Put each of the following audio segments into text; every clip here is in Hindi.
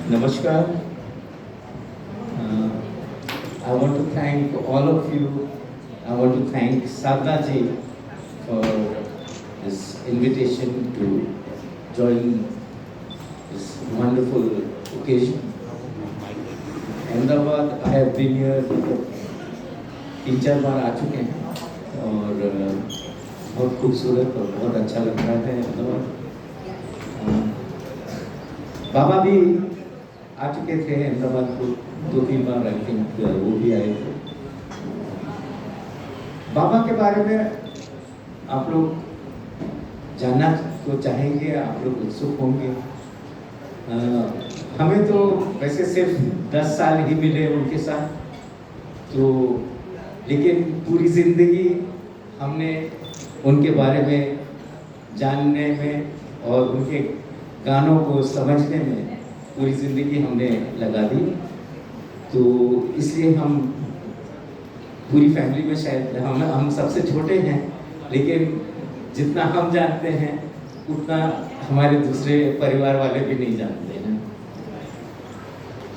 Namaskar. I want to thank all of you. I want to thank Sadhna ji for this invitation to join this wonderful occasion. Ahmedabad, I have been here 3-4 बार आ चुके हैं और बहुत खूबसूरत और बहुत अच्छा लग रहा है अहमदाबाद। बाबा भी आ चुके थे अहमदाबाद को 2-3 बार, आई थिंक वो भी आए थे। बाबा के बारे में आप लोग जानना तो चाहेंगे, आप लोग उत्सुक होंगे। हमें तो वैसे सिर्फ 10 साल ही मिले उनके साथ, तो लेकिन पूरी ज़िंदगी हमने उनके बारे में जानने में और उनके गानों को समझने में पूरी ज़िंदगी हमने लगा दी। तो इसलिए हम पूरी फैमिली में शायद हम सबसे छोटे हैं, लेकिन जितना हम जानते हैं उतना हमारे दूसरे परिवार वाले भी नहीं जानते हैं।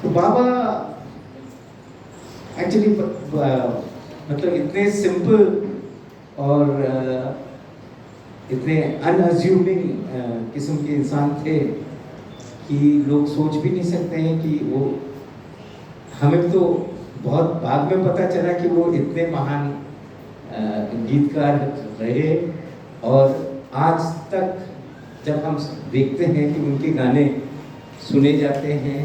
तो बाबा एक्चुअली मतलब इतने सिंपल और इतने अनअज्यूमिंग किस्म के इंसान थे कि लोग सोच भी नहीं सकते हैं कि वो, हमें तो बहुत बाद में पता चला कि वो इतने महान गीतकार रहे। और आज तक जब हम देखते हैं कि उनके गाने सुने जाते हैं,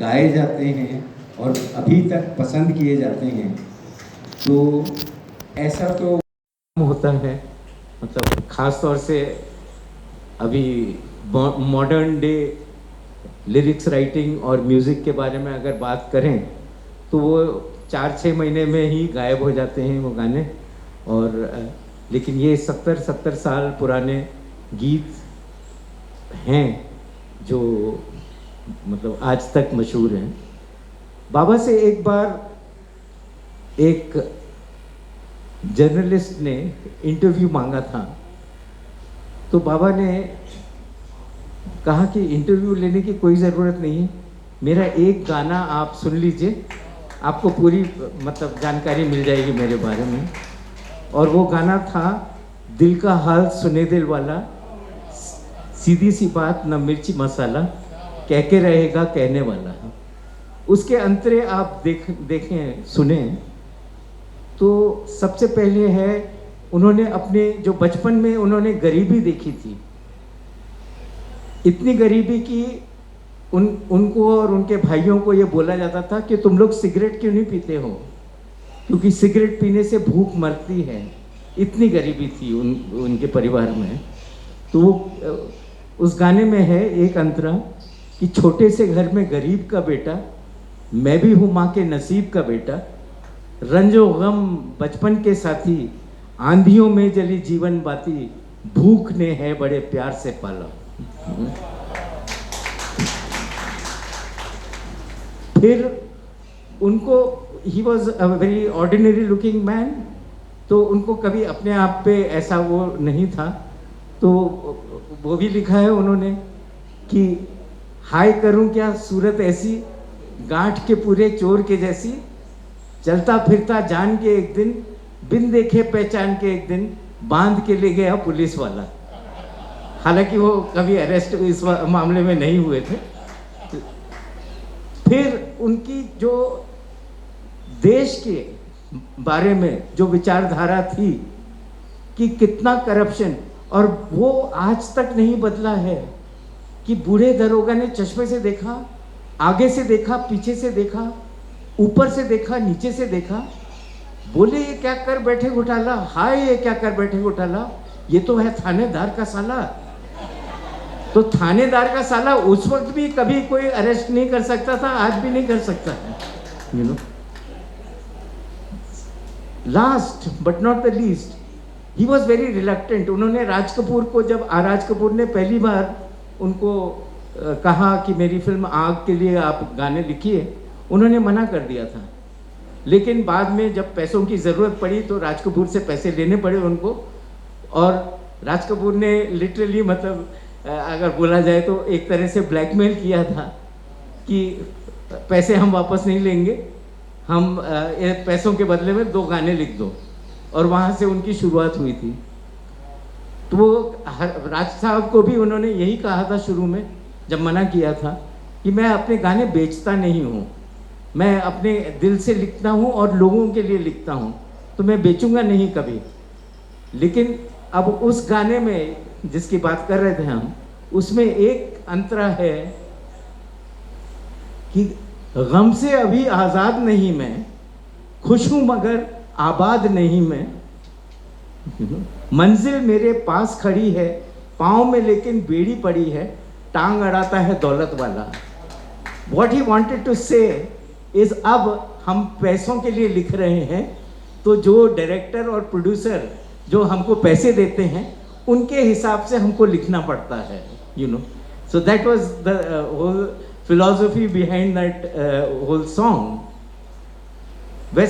गाए जाते हैं और अभी तक पसंद किए जाते हैं, तो ऐसा तो होता है। मतलब ख़ास तौर से अभी मॉडर्न डे लिरिक्स राइटिंग और म्यूज़िक के बारे में अगर बात करें तो वो 4-6 महीने में ही गायब हो जाते हैं वो गाने। और लेकिन ये 70 साल पुराने गीत हैं जो मतलब आज तक मशहूर हैं। बाबा से एक बार एक जर्नलिस्ट ने इंटरव्यू मांगा था, तो बाबा ने कहा कि इंटरव्यू लेने की कोई ज़रूरत नहीं है, मेरा एक गाना आप सुन लीजिए, आपको पूरी मतलब जानकारी मिल जाएगी मेरे बारे में। और वो गाना था दिल का हाल सुने दिल वाला, सीधी सी बात न मिर्ची मसाला, कह के रहेगा कहने वाला। उसके अंतरे आप देखें सुने तो सबसे पहले है, उन्होंने अपने जो बचपन में उन्होंने गरीबी देखी थी, इतनी गरीबी कि उनको और उनके भाइयों को ये बोला जाता था कि तुम लोग सिगरेट क्यों नहीं पीते हो, क्योंकि सिगरेट पीने से भूख मरती है। इतनी गरीबी थी उनके परिवार में। तो उस गाने में है एक अंतरा कि छोटे से घर में गरीब का बेटा, मैं भी हूँ माँ के नसीब का बेटा, रंजो गम बचपन के साथी, आंधियों में जली जीवन बाती, भूख ने है बड़े प्यार से पाला। फिर उनको, he was a very ordinary looking man, तो उनको कभी अपने आप पे ऐसा वो नहीं था। तो वो भी लिखा है उन्होंने कि हाय करूं क्या सूरत ऐसी, गांठ के पूरे चोर के जैसी, चलता फिरता जान के एक दिन, बिन देखे पहचान के एक दिन, बांध के ले गया पुलिस वाला। हालांकि वो कभी अरेस्ट इस मामले में नहीं हुए थे। फिर उनकी जो देश के बारे में जो विचारधारा थी कि कितना करप्शन, और वो आज तक नहीं बदला है कि बूढ़े दरोगा ने चश्मे से देखा, आगे से देखा, पीछे से देखा, ऊपर से देखा, नीचे से देखा, बोले ये क्या कर बैठे घोटाला, हाय ये क्या कर बैठे घोटाला, ये तो है थानेदार का साला। तो थानेदार का साला उस वक्त भी कभी कोई अरेस्ट नहीं कर सकता था, आज भी नहीं कर सकता है, you know. Last but not the least, he was very reluctant. उन्होंने राज कपूर को, जब राज कपूर ने पहली बार उनको कहा कि मेरी फिल्म आग के लिए आप गाने लिखिए, उन्होंने मना कर दिया था। लेकिन बाद में जब पैसों की ज़रूरत पड़ी तो राज कपूर से पैसे लेने पड़े उनको, और राज कपूर ने लिटरली मतलब अगर बोला जाए तो एक तरह से ब्लैकमेल किया था कि पैसे हम वापस नहीं लेंगे, हम पैसों के बदले में 2 गाने लिख दो, और वहाँ से उनकी शुरुआत हुई थी। तो वो राज साहब को भी उन्होंने यही कहा था शुरू में जब मना किया था कि मैं अपने गाने बेचता नहीं हूँ, मैं अपने दिल से लिखता हूँ और लोगों के लिए लिखता हूँ, तो मैं बेचूंगा नहीं कभी। लेकिन अब उस गाने में जिसकी बात कर रहे थे हम, उसमें एक अंतरा है कि गम से अभी आज़ाद नहीं मैं, खुश हूँ मगर आबाद नहीं मैं, मंजिल मेरे पास खड़ी है, पाँव में लेकिन बेड़ी पड़ी है, टांग अड़ाता है दौलत वाला। What he wanted to say is अब हम पैसों के लिए लिख रहे हैं, तो जो डायरेक्टर और प्रोड्यूसर जो हमको पैसे देते हैं उनके हिसाब से हमको लिखना पड़ता है, you know. So that was the whole philosophy behind that whole song.